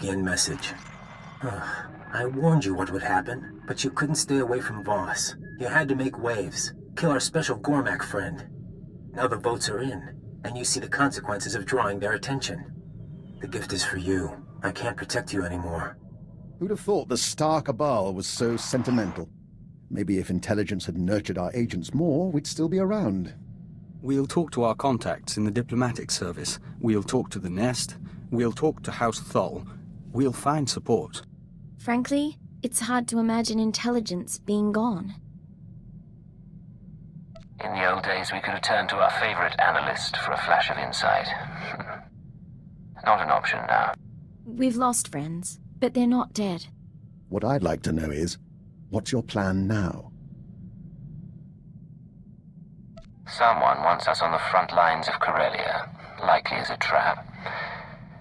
begin message. I warned you what would happen, but you couldn't stay away from Voss. You had to make waves, kill our special Gormak friend. Now the votes are in, and you see the consequences of drawing their attention. The gift is for you. I can't protect you anymore. Who'd have thought the Star Cabal was so sentimental? Maybe if intelligence had nurtured our agents more, we'd still be around. We'll talk to our contacts in the diplomatic service. We'll talk to the Nest. We'll talk to House Thol. We'll find support. Frankly, it's hard to imagine intelligence being gone. In the old days, we could have turned to our favorite analyst for a flash of insight. Not an option now. We've lost friends, but they're not dead. What I'd like to know is, what's your plan now? Someone wants us on the front lines of Corellia, likely as a trap.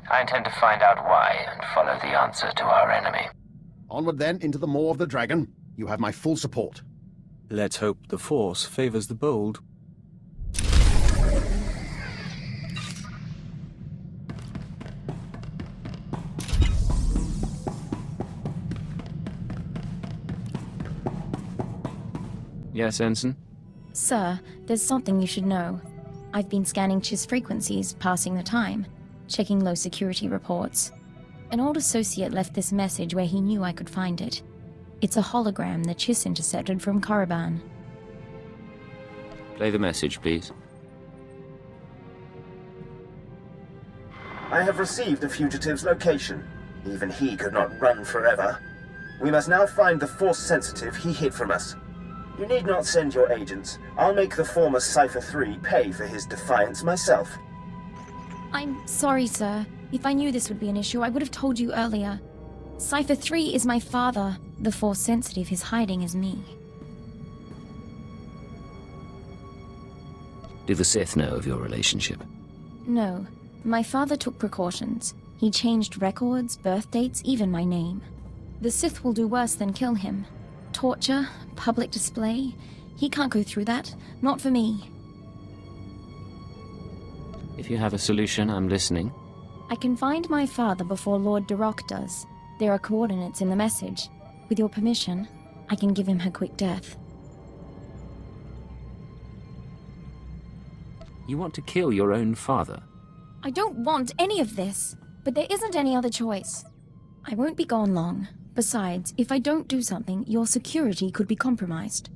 I intend to find out why and follow the answer to our enemy. Onward then, into the maw of the dragon. You have my full support. Let's hope the Force favors the bold. Yes, Ensign? Sir, there's something you should know. I've been scanning Chiss frequencies, passing the time, checking low security reports. An old associate left this message where he knew I could find it. It's a hologram that Chiss intercepted from Korriban. Play the message, please. I have received the fugitive's location. Even he could not run forever. We must now find the Force sensitive he hid from us. You need not send your agents. I'll make the former SwtoR pay for his defiance myself. I'm sorry, sir. If I knew this would be an issue, I would have told you earlier. SwtoR is my father. The Force sensitive he's hiding is me. Do the Sith know of your relationship? No. My father took precautions. He changed records, birth dates, even my name. The Sith will do worse than kill him. Torture, public display. He can't go through that. Not for me. If you have a solution, I'm listening. I can find my father before Lord Darth does. There are coordinates in the message. With your permission, I can give him her quick death. You want to kill your own father? I don't want any of this, but there isn't any other choice. I won't be gone long. Besides, if I don't do something, your security could be compromised.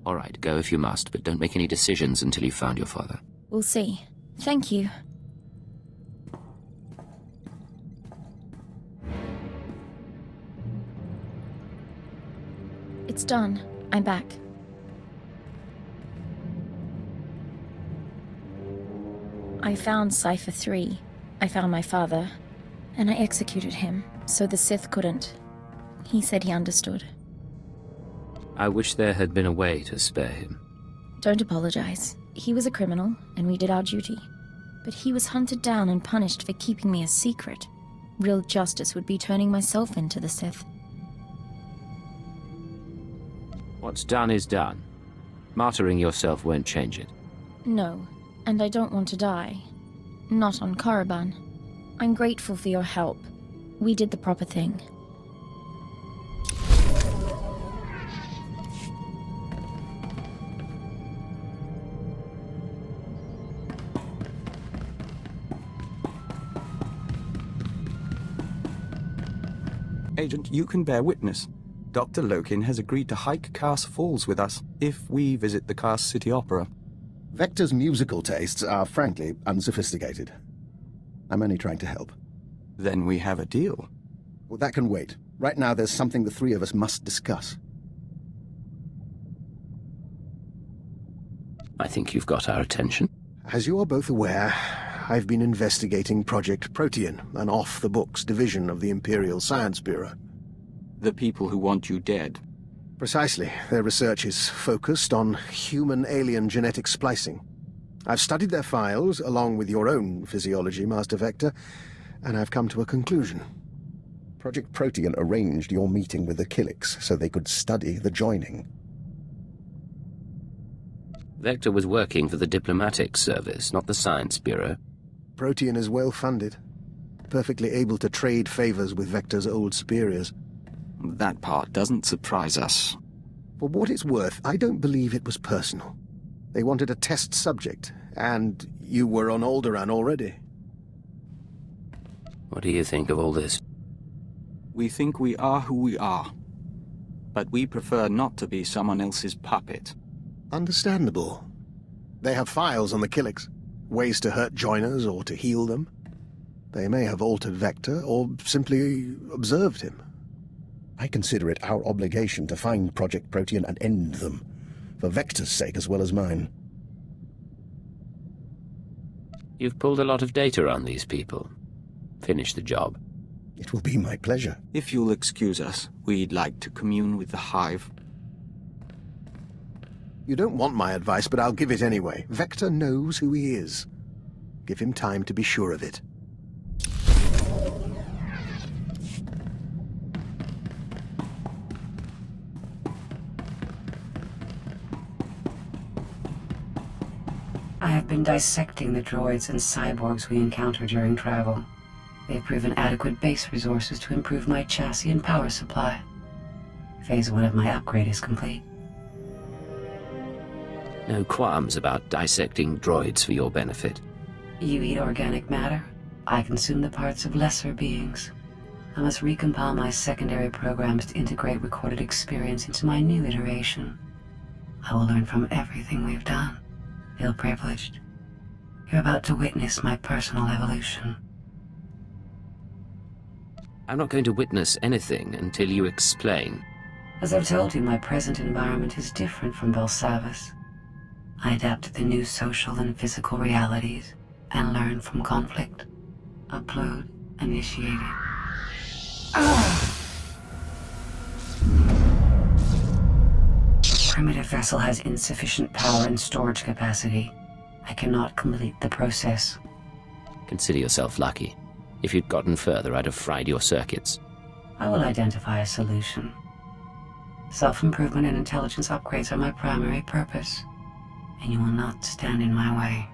All right, go if you must, but don't make any decisions until you've found your father. We'll see. Thank you. It's done. I'm back. I found SwtoR. I found my father. And I executed him, so the Sith couldn't. He said he understood. I wish there had been a way to spare him. Don't apologize. He was a criminal, and we did our duty. But he was hunted down and punished for keeping me a secret. Real justice would be turning myself into the Sith. What's done is done. Martyring yourself won't change it. No, and I don't want to die. Not on Korriban. I'm grateful for your help. We did the proper thing. Agent, you can bear witness. Dr. Lokin has agreed to hike Kars Falls with us if we visit the Kars City Opera. Vector's musical tastes are, frankly, unsophisticated. I'm only trying to help. Then we have a deal. Well, that can wait. Right now, there's something the three of us must discuss. I think you've got our attention. As you are both aware, I've been investigating Project Protean, an off-the-books division of the Imperial Science Bureau. The people who want you dead. Precisely. Their research is focused on human-alien genetic splicing. I've studied their files, along with your own physiology, Master Vector, and I've come to a conclusion. Project Protean arranged your meeting with the Killiks so they could study the joining. Vector was working for the diplomatic service, not the Science Bureau. Protean is well funded. perfectly able to trade favors with Vector's old superiors. That part doesn't surprise us. For what it's worth, I don't believe it was personal. They wanted a test subject, and you were on Alderaan already. What do you think of all this? We think we are who we are. But we prefer not to be someone else's puppet. Understandable. They have files on the Killiks, ways to hurt joiners or to heal them. They may have altered Vector, or simply observed him. I consider it our obligation to find Project Protean and end them, for Vector's sake as well as mine. You've pulled a lot of data on these people. Finish the job. It will be my pleasure. If you'll excuse us, we'd like to commune with the Hive. You don't want my advice, but I'll give it anyway. Vector knows who he is. Give him time to be sure of it. I have been dissecting the droids and cyborgs we encounter during travel. They have proven adequate base resources to improve my chassis and power supply. Phase 1 of my upgrade is complete. No qualms about dissecting droids for your benefit. You eat organic matter. I consume the parts of lesser beings. I must recompile my secondary programs to integrate recorded experience into my new iteration. I will learn from everything we've done. Feel privileged. You're about to witness my personal evolution. I'm not going to witness anything until you explain. As I've told you, my present environment is different from Belsavis. I adapt to the new social and physical realities and learn from conflict. Upload initiated. The primitive vessel has insufficient power and storage capacity. I cannot complete the process. Consider yourself lucky. If you'd gotten further, I'd have fried your circuits. I will identify a solution. Self-improvement and intelligence upgrades are my primary purpose, and you will not stand in my way.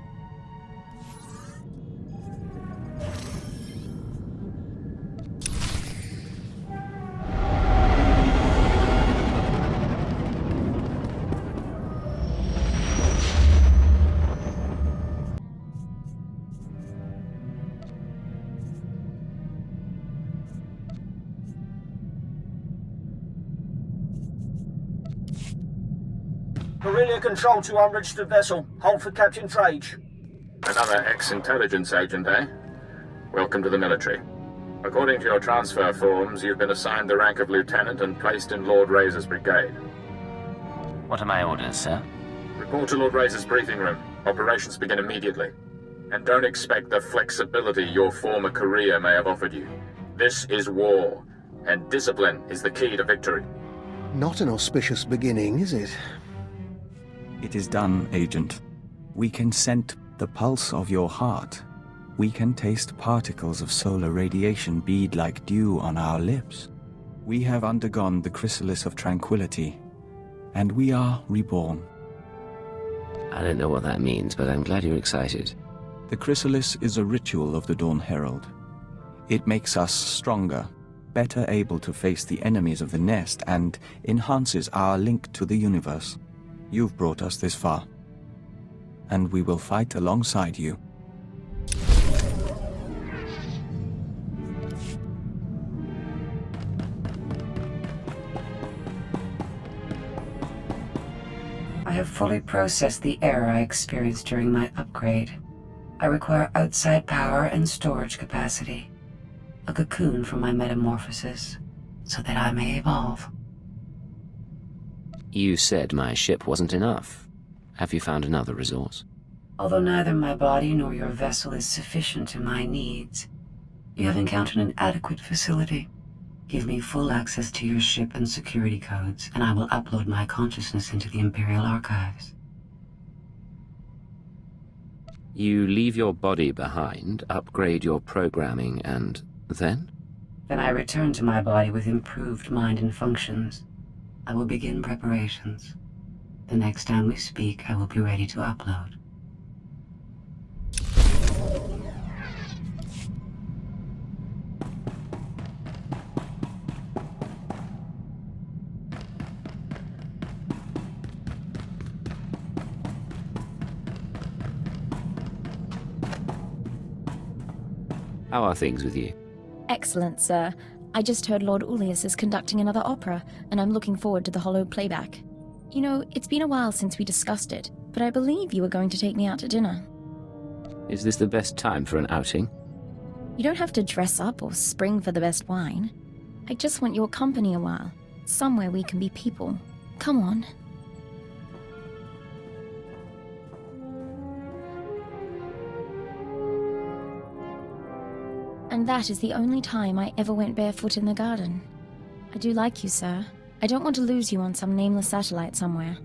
Corellia Control to unregistered vessel. Hold for Captain Trage. Another ex-intelligence agent, eh? Welcome to the military. According to your transfer forms, you've been assigned the rank of lieutenant and placed in Lord Razor's brigade. What are my orders, sir? Report to Lord Razor's briefing room. Operations begin immediately. And don't expect the flexibility your former career may have offered you. This is war, and discipline is the key to victory. Not an auspicious beginning, is it? It is done, Agent. We can scent the pulse of your heart. We can taste particles of solar radiation bead like dew on our lips. We have undergone the chrysalis of tranquility, and we are reborn. I don't know what that means, but I'm glad you're excited. The chrysalis is a ritual of the Dawn Herald. It makes us stronger, better able to face the enemies of the nest, and enhances our link to the universe. You've brought us this far, and we will fight alongside you. I have fully processed the error I experienced during my upgrade. I require outside power and storage capacity. A cocoon for my metamorphosis, so that I may evolve. You said my ship wasn't enough. Have you found another resource? Although neither my body nor your vessel is sufficient to my needs, you have encountered an adequate facility. Give me full access to your ship and security codes, and I will upload my consciousness into the Imperial archives. You leave your body behind, upgrade your programming, and then? Then I return to my body with improved mind and functions. I will begin preparations. The next time we speak, I will be ready to upload. How are things with you? Excellent, sir. I just heard Lord Ullius is conducting another opera, and I'm looking forward to the hollow playback. You know, it's been a while since we discussed it, but I believe you were going to take me out to dinner. Is this the best time for an outing? You don't have to dress up or spring for the best wine. I just want your company a while. Somewhere we can be people. Come on. And that is the only time I ever went barefoot in the garden. I do like you, sir. I don't want to lose you on some nameless satellite somewhere.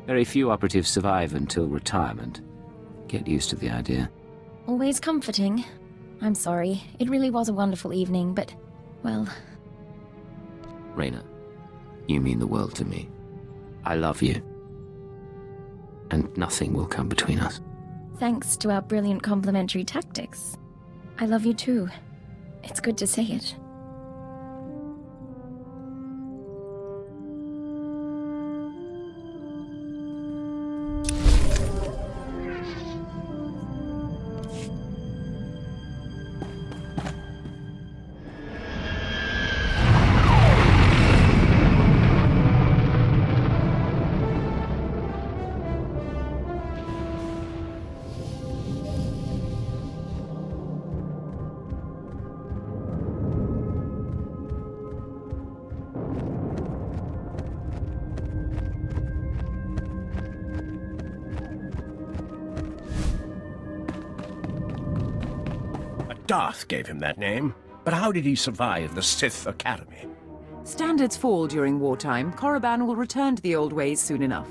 Very few operatives survive until retirement. Get used to the idea. Always comforting. I'm sorry. It really was a wonderful evening, but, well... Raina, you mean the world to me. I love you. And nothing will come between us. Thanks to our brilliant complementary tactics. I love you too. It's good to say it. Darth gave him that name, but how did he survive the Sith Academy? Standards fall during wartime. Korriban will return to the old ways soon enough.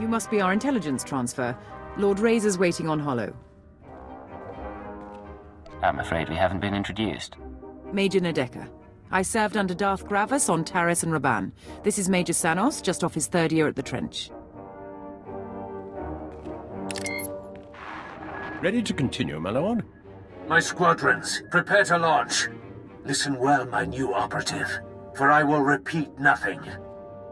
You must be our intelligence transfer. Lord Razor's waiting on Hollow. I'm afraid we haven't been introduced. Major Nadeka. I served under Darth Gravis on Taris and Raban. This is Major Sanos, just off his third year at the trench. Ready to continue, my lord? My squadrons, prepare to launch. Listen well, my new operative, for I will repeat nothing.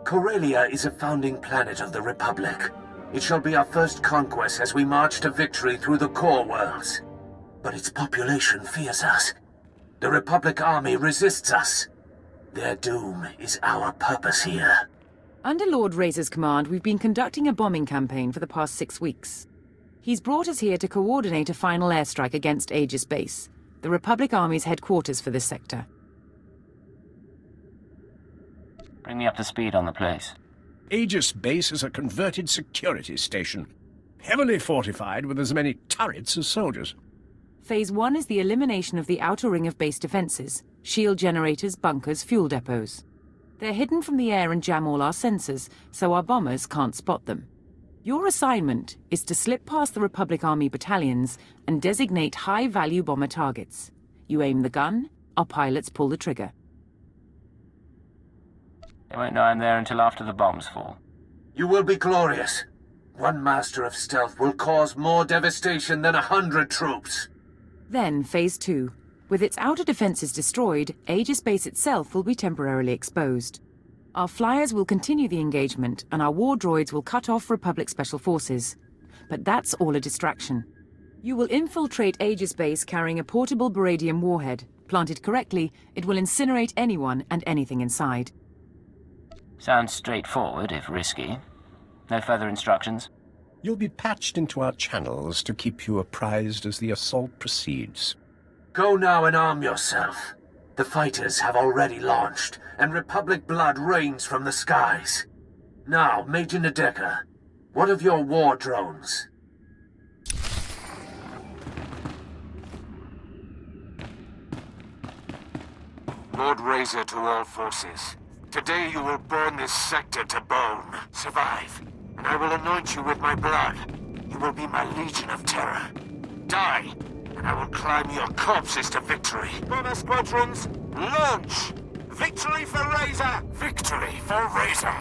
Corellia is a founding planet of the Republic. It shall be our first conquest as we march to victory through the core worlds. But its population fears us. The Republic army resists us. Their doom is our purpose here. Under Lord Razor's command, we've been conducting a bombing campaign for the past 6 weeks. He's brought us here to coordinate a final airstrike against Aegis Base, the Republic Army's headquarters for this sector. Bring me up to speed on the place. Aegis Base is a converted security station, heavily fortified with as many turrets as soldiers. Phase 1 is the elimination of the outer ring of base defenses, shield generators, bunkers, fuel depots. They're hidden from the air and jam all our sensors, so our bombers can't spot them. Your assignment is to slip past the Republic Army battalions and designate high-value bomber targets. You aim the gun, our pilots pull the trigger. They won't know I'm there until after the bombs fall. You will be glorious. One master of stealth will cause more devastation than 100 troops. Then, Phase 2. With its outer defenses destroyed, Aegis Base itself will be temporarily exposed. Our flyers will continue the engagement, and our war droids will cut off Republic Special Forces. But that's all a distraction. You will infiltrate Aegis Base carrying a portable Baradium warhead. Planted correctly, it will incinerate anyone and anything inside. Sounds straightforward, if risky. No further instructions? You'll be patched into our channels to keep you apprised as the assault proceeds. Go now and arm yourself. The fighters have already launched, and Republic blood rains from the skies. Now, Major Nadeka, what of your war drones? Lord Razor to all forces. Today you will burn this sector to bone. Survive, and I will anoint you with my blood. You will be my legion of terror. Die, and I will climb your corpses to victory. Bomber squadrons, launch! Victory for Razor! Victory for Razor!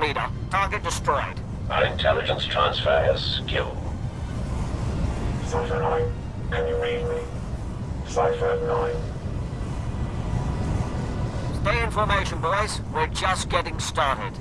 Leader. Target destroyed. Our intelligence transfer has skill. Cypher 9, can you read me? Cypher 9. Stay in formation, boys. We're just getting started.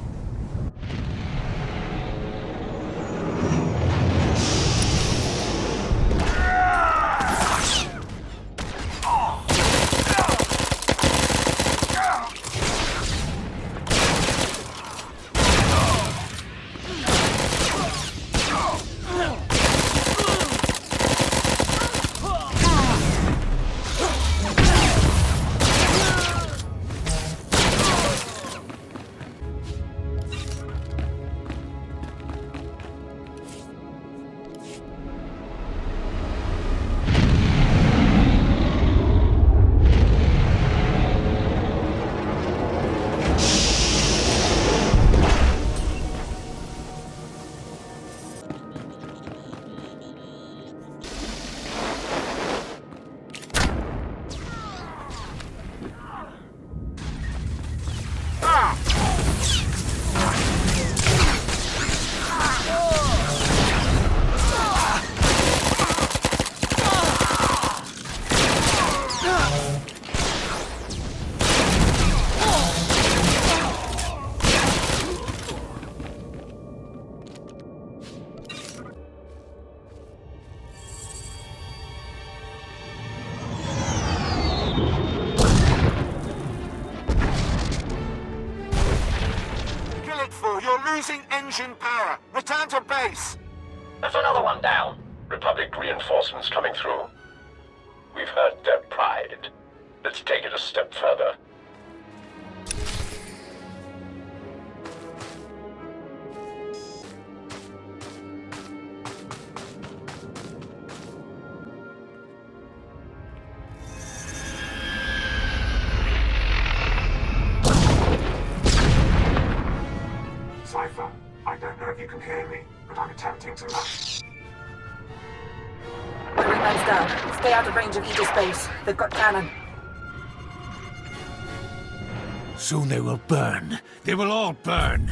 You're losing engine power. Return to base. There's another one down. Republic reinforcements coming through. We've hurt their pride. Let's take it a step further. Cypher, I don't know if you can hear me, but I'm attempting to launch. The wingman's down. Stay out of range of Aegis base. They've got cannon. Soon they will burn. They will all burn.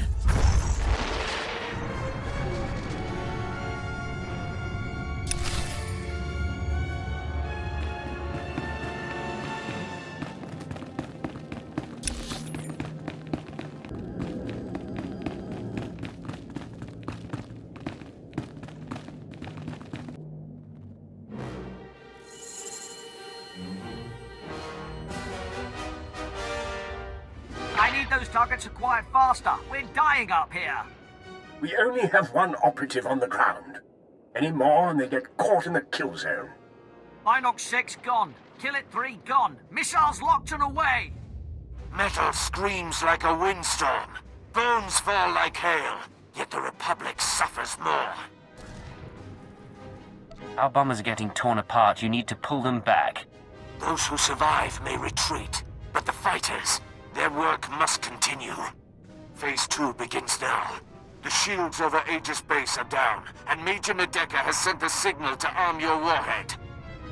I need those targets acquired faster. We're dying up here. We only have one operative on the ground. Any more and they get caught in the kill zone. Inox 6 gone. Kill it 3 gone. Missiles locked and away. Metal screams like a windstorm. Bones fall like hail. Yet the Republic suffers more. Our bombers are getting torn apart. You need to pull them back. Those who survive may retreat, but the fighters, their work must continue. Phase 2 begins now. The shields over Aegis base are down, and Major Nadeka has sent the signal to arm your warhead.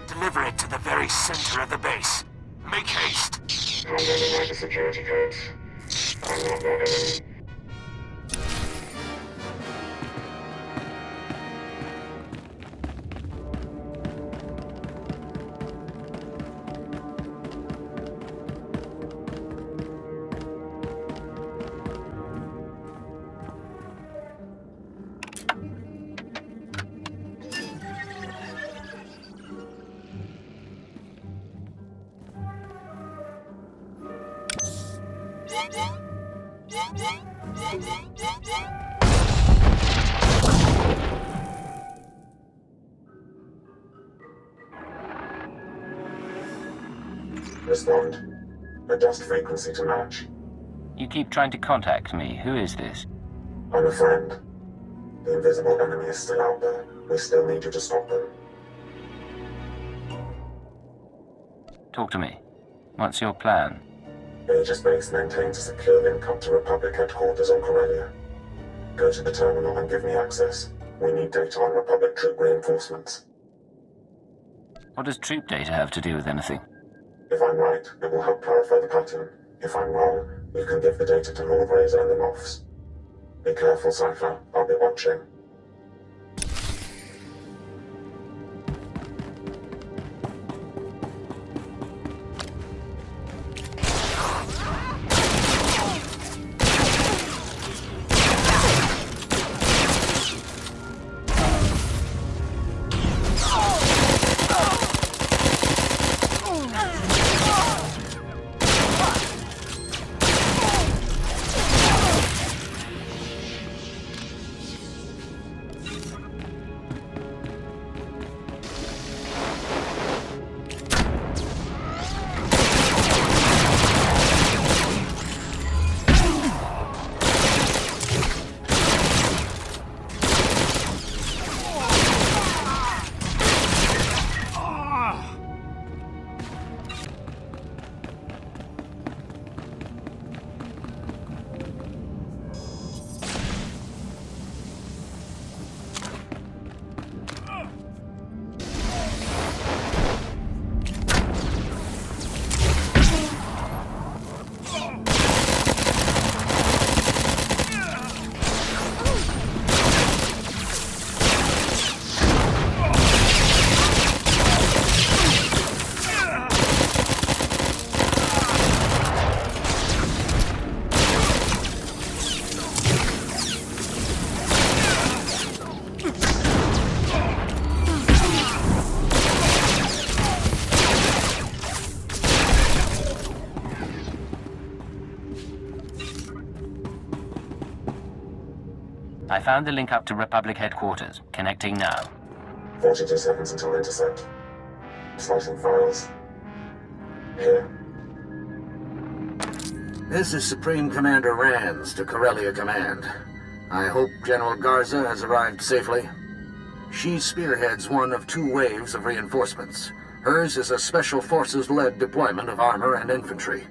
Deliver it to the very center of the base. Make haste. I'm under the security codes. I'm not their enemy. Respond. Adjust frequency to match. You keep trying to contact me. Who is this? I'm a friend. The invisible enemy is still out there. We still need you to stop them. Talk to me. What's your plan? Aegis base maintains a secure link up to Republic headquarters on Corellia. Go to the terminal and give me access. We need data on Republic troop reinforcements. What does troop data have to do with anything? If I'm right, it will help clarify the pattern. If I'm wrong, you can give the data to Lord Razor and the Moffs. Be careful, Cypher. I'll be watching. I found the link up to Republic headquarters. Connecting now. 42 seconds until intercept. Slicing files. Here. This is Supreme Commander Rands to Corellia Command. I hope General Garza has arrived safely. She spearheads one of 2 waves of reinforcements. Hers is a Special Forces-led deployment of armor and infantry.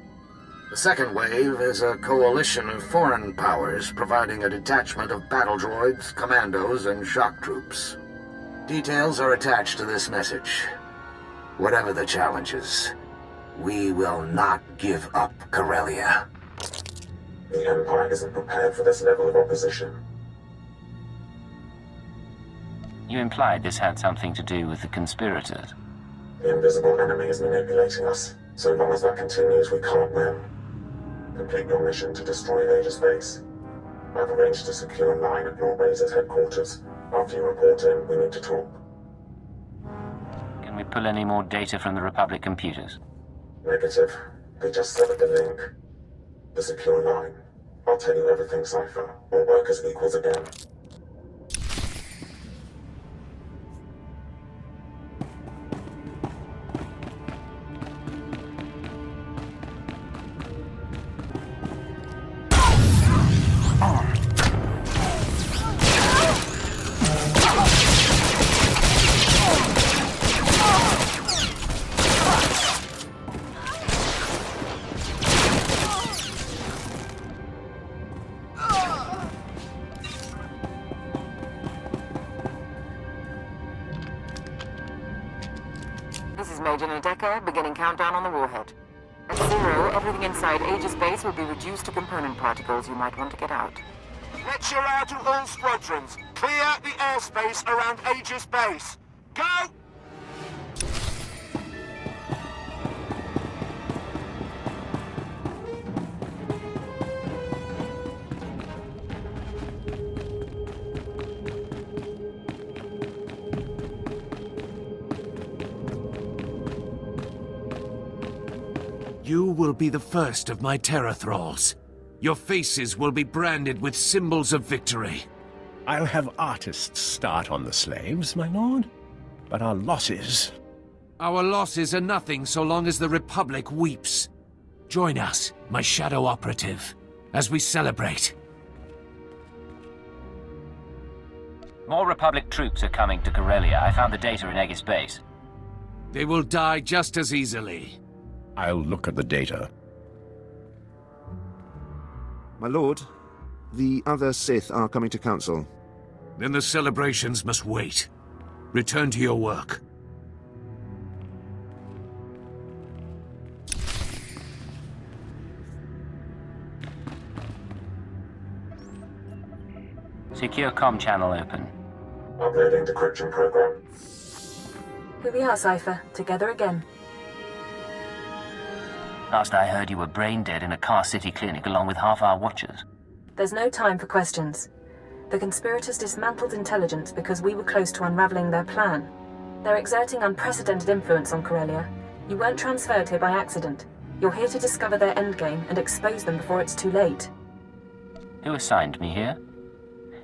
The second wave is a coalition of foreign powers providing a detachment of battle droids, commandos, and shock troops. Details are attached to this message. Whatever the challenges, we will not give up Corellia. The Empire isn't prepared for this level of opposition. You implied this had something to do with the conspirators. The invisible enemy is manipulating us. So long as that continues, we can't win. Complete your mission to destroy Aegis Base. I've arranged to secure a line at your base's headquarters. After you report in, we need to talk. Can we pull any more data from the Republic computers? Negative. They just severed the link. The secure line. I'll tell you everything, Cypher. All work as equals again. Beginning countdown on the warhead. At 0, everything inside Aegis Base will be reduced to component particles. You might want to get out. Lecture out to all squadrons. Clear the airspace around Aegis Base. Go! You will be the first of my terror thralls. Your faces will be branded with symbols of victory. I'll have artists start on the slaves, my lord. But our losses... Our losses are nothing so long as the Republic weeps. Join us, my shadow operative, as we celebrate. More Republic troops are coming to Corellia. I found the data in Aegis Base. They will die just as easily. I'll look at the data. My lord, the other Sith are coming to council. Then the celebrations must wait. Return to your work. Secure comm channel open. Uploading decryption program. Here we are, Cypher. Together again. Last I heard, you were brain dead in a Car City clinic along with half our watchers. There's no time for questions. The conspirators dismantled intelligence because we were close to unraveling their plan. They're exerting unprecedented influence on Corellia. You weren't transferred here by accident. You're here to discover their endgame and expose them before it's too late. Who assigned me here?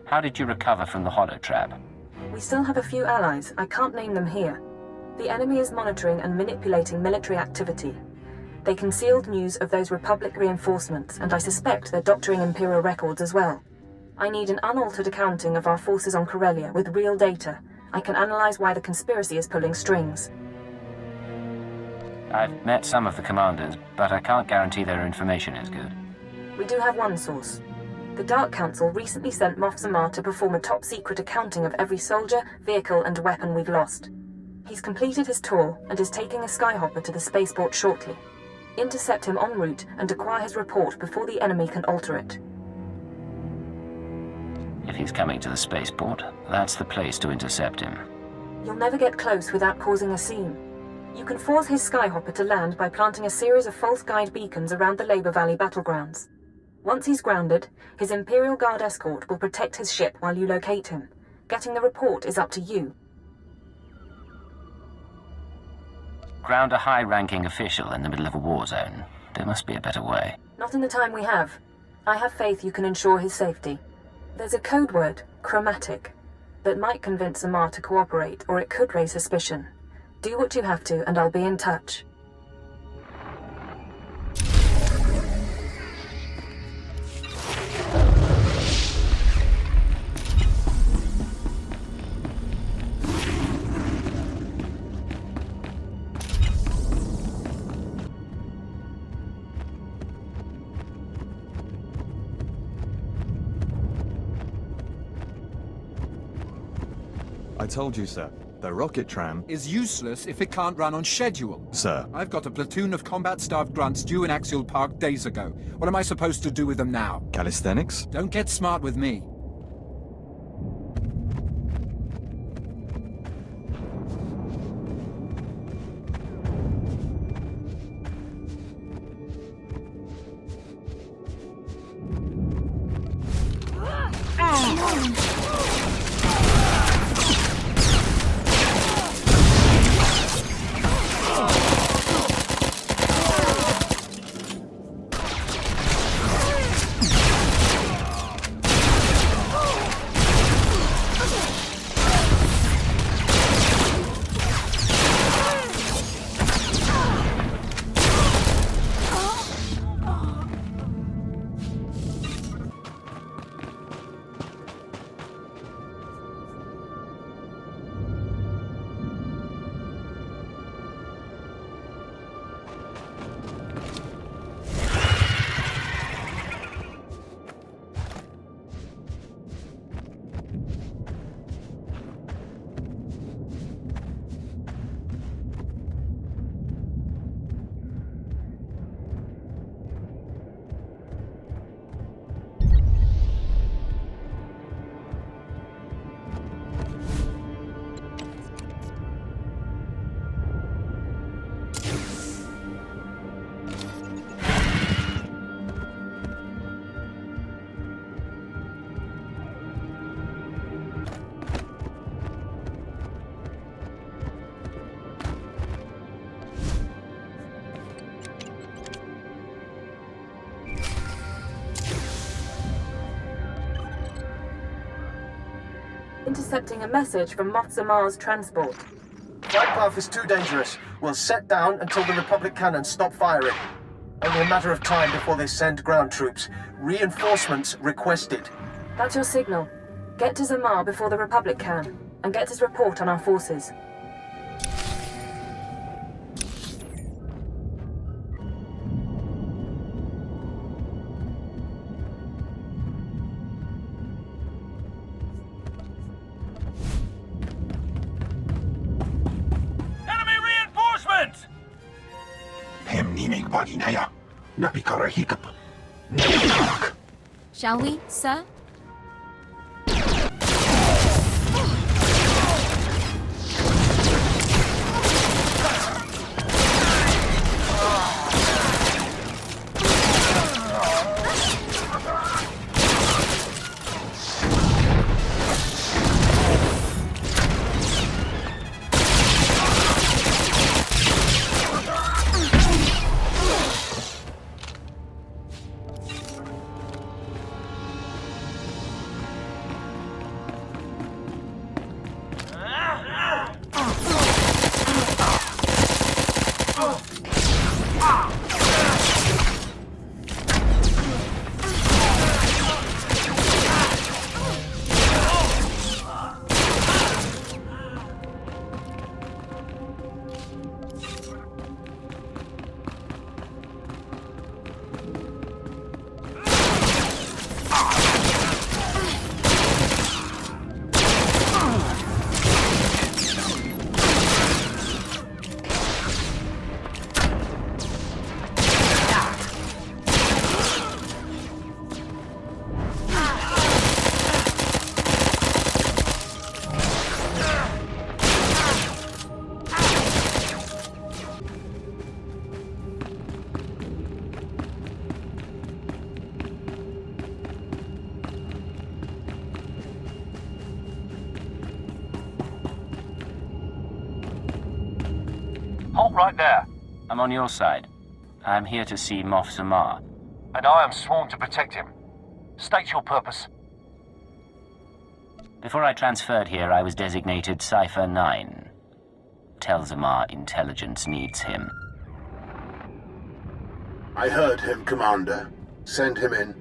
How did you recover from the holotrap? We still have a few allies. I can't name them here. The enemy is monitoring and manipulating military activity. They concealed news of those Republic reinforcements, and I suspect they're doctoring Imperial records as well. I need an unaltered accounting of our forces on Corellia with real data. I can analyze why the conspiracy is pulling strings. I've met some of the commanders, but I can't guarantee their information is good. We do have one source. The Dark Council recently sent Moff Zamar to perform a top-secret accounting of every soldier, vehicle, and weapon we've lost. He's completed his tour and is taking a skyhopper to the spaceport shortly. Intercept him en route and acquire his report before the enemy can alter it. If he's coming to the spaceport, that's the place to intercept him. You'll never get close without causing a scene. You can force his skyhopper to land by planting a series of false guide beacons around the Labor Valley battlegrounds. Once he's grounded, his Imperial Guard escort will protect his ship while you locate him. Getting the report is up to you. Ground a high-ranking official in the middle of a war zone. There must be a better way. Not in the time we have. I have faith you can ensure his safety. There's a code word, chromatic, that might convince Zamar to cooperate, or it could raise suspicion. Do what you have to, and I'll be in touch. I told you, sir. The rocket tram is useless if it can't run on schedule. Sir. I've got a platoon of combat-starved grunts due in Axial Park days ago. What am I supposed to do with them now? Calisthenics? Don't get smart with me. Intercepting a message from Moff Zamar's transport. Flight path is too dangerous. We'll set down until the Republic cannons stop firing. Only a matter of time before they send ground troops. Reinforcements requested. That's your signal. Get to Zamar before the Republic can, and get his report on our forces. Shall we, sir? right there. I'm on your side. I'm here to see Moff Zamar. And I am sworn to protect him. State your purpose. Before I transferred here, I was designated Cypher 9. Tell Zamar intelligence needs him. I heard him, Commander. Send him in.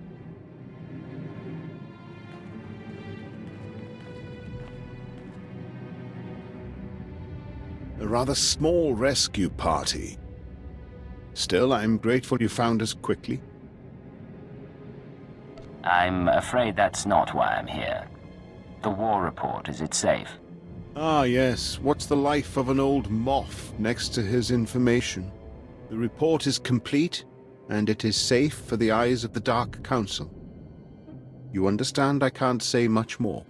A rather small rescue party. Still, I'm grateful you found us quickly. I'm afraid that's not why I'm here. The war report, is it safe? Ah, yes. What's the life of an old moth next to his information? The report is complete, and it is safe for the eyes of the Dark Council. You understand I can't say much more.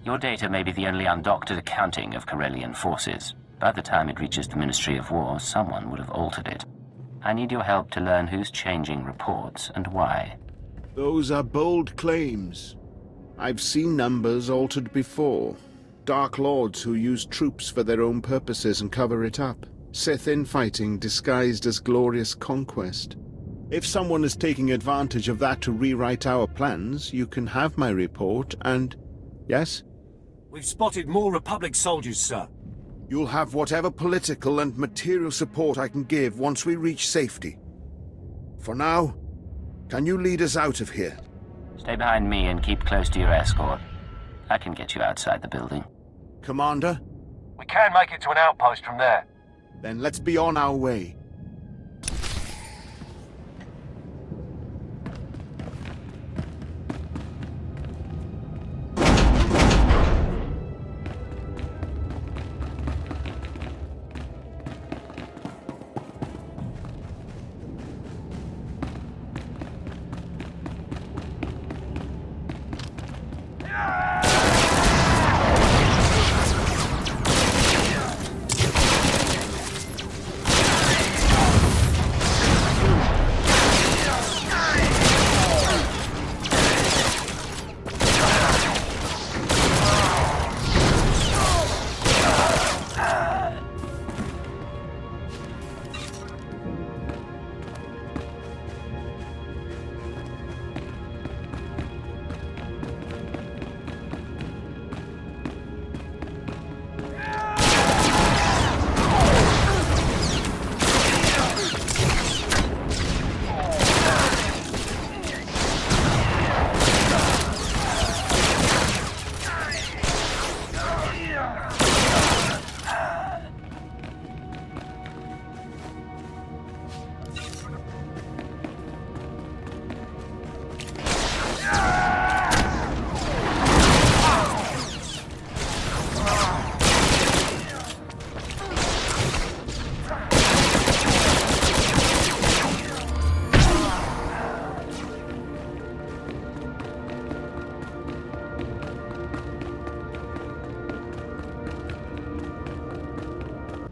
Your data may be the only undoctored accounting of Corellian forces. By the time it reaches the Ministry of War, someone would have altered it. I need your help to learn who's changing reports and why. Those are bold claims. I've seen numbers altered before. Dark Lords who use troops for their own purposes and cover it up. Sith infighting disguised as glorious conquest. If someone is taking advantage of that to rewrite our plans, you can have my report and... Yes? We've spotted more Republic soldiers, sir. You'll have whatever political and material support I can give once we reach safety. For now, can you lead us out of here? Stay behind me and keep close to your escort. I can get you outside the building. Commander? We can make it to an outpost from there. Then let's be on our way.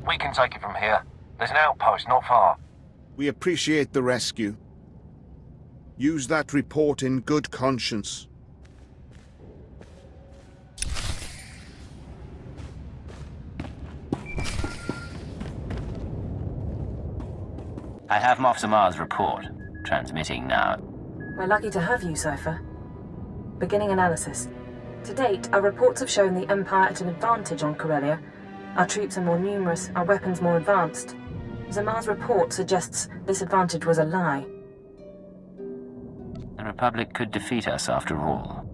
We can take it from here. There's an outpost not far. We appreciate the rescue. Use that report in good conscience. I have Moff Zamar's report. Transmitting now. We're lucky to have you, Cypher. Beginning analysis. To date, our reports have shown the Empire at an advantage on Corellia. Our troops are more numerous, our weapons more advanced. Zamar's report suggests this advantage was a lie. The Republic could defeat us after all.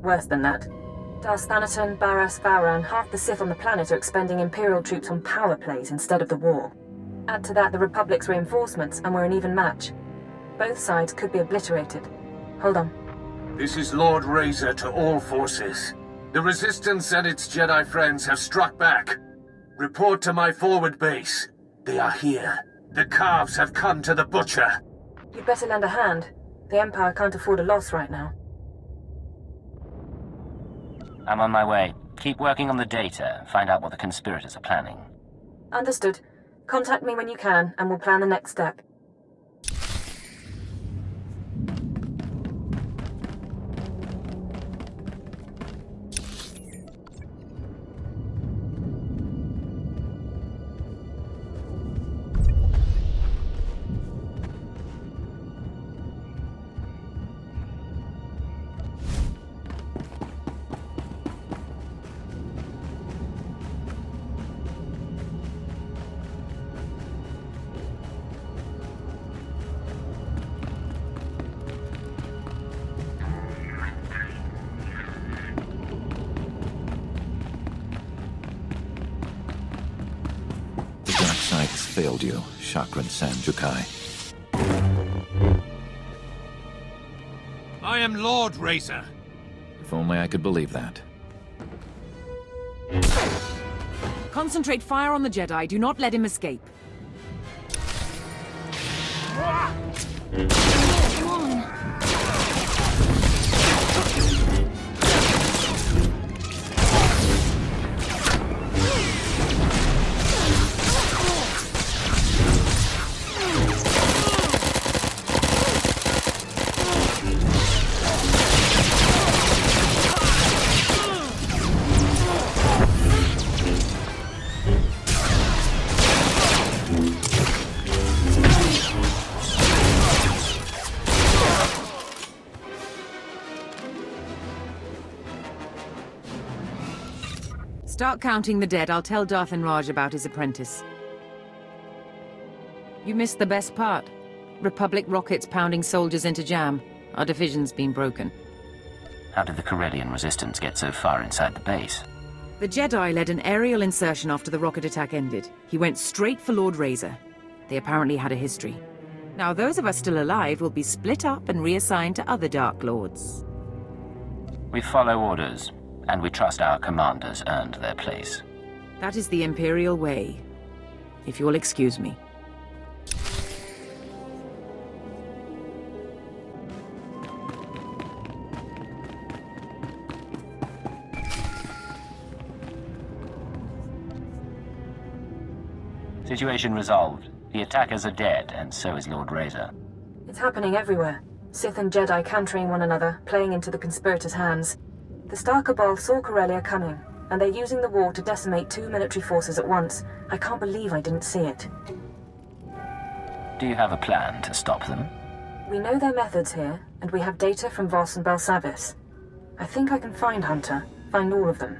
Worse than that. Darth, Barras, Vowran, half the Sith on the planet are expending Imperial troops on power plays instead of the war. Add to that the Republic's reinforcements, and we're an even match. Both sides could be obliterated. Hold on. This is Lord Razor to all forces. The Resistance and its Jedi friends have struck back. Report to my forward base. They are here. The calves have come to the butcher. You'd better lend a hand. The Empire can't afford a loss right now. I'm on my way. Keep working on the data. Find out what the conspirators are planning. Understood. Contact me when you can, and we'll plan the next step. failed you, Chakran Sanjukai. I am Lord Razor. If only I could believe that. Concentrate fire on the Jedi. Do not let him escape. Come on. Start counting the dead. I'll tell Darth and Raj about his apprentice. You missed the best part. Republic rockets pounding soldiers into jam. Our division's been broken. How did the Corellian resistance get so far inside the base? The Jedi led an aerial insertion after the rocket attack ended. He went straight for Lord Razor. They apparently had a history. Now those of us still alive will be split up and reassigned to other Dark Lords. We follow orders, and we trust our commanders earned their place. That is the Imperial way. If you'll excuse me. Situation resolved. The attackers are dead, and so is Lord Razor. It's happening everywhere. Sith and Jedi countering one another, playing into the conspirators' hands. The Star Cabal saw Corellia coming, and they're using the war to decimate 2 military forces at once. I can't believe I didn't see it. Do you have a plan to stop them? We know their methods here, and we have data from Voss and Belsavis. I think I can find Hunter, find all of them.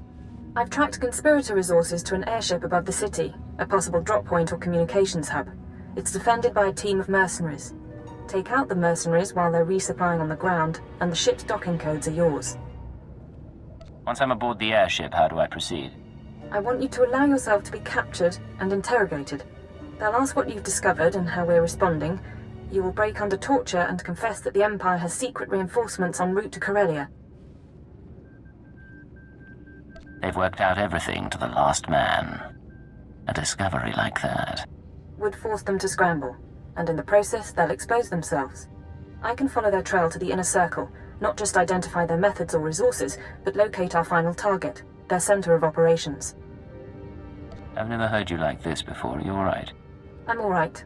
I've tracked conspirator resources to an airship above the city, a possible drop point or communications hub. It's defended by a team of mercenaries. Take out the mercenaries while they're resupplying on the ground, and the ship's docking codes are yours. Once I'm aboard the airship, how do I proceed? I want you to allow yourself to be captured and interrogated. They'll ask what you've discovered and how we're responding. You will break under torture and confess that the Empire has secret reinforcements en route to Corellia. They've worked out everything to the last man. A discovery like that would force them to scramble, and in the process they'll expose themselves. I can follow their trail to the inner circle, not just identify their methods or resources, but locate our final target, their center of operations. I've never heard you like this before. Are you alright? I'm alright.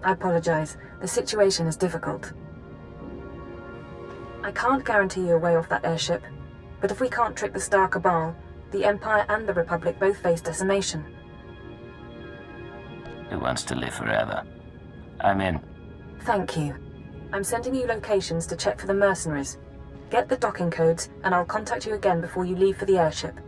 I apologize. The situation is difficult. I can't guarantee you a way off that airship, but if we can't trick the Star Cabal, the Empire and the Republic both face decimation. Who wants to live forever? I'm in. Thank you. I'm sending you locations to check for the mercenaries. Get the docking codes, and I'll contact you again before you leave for the airship.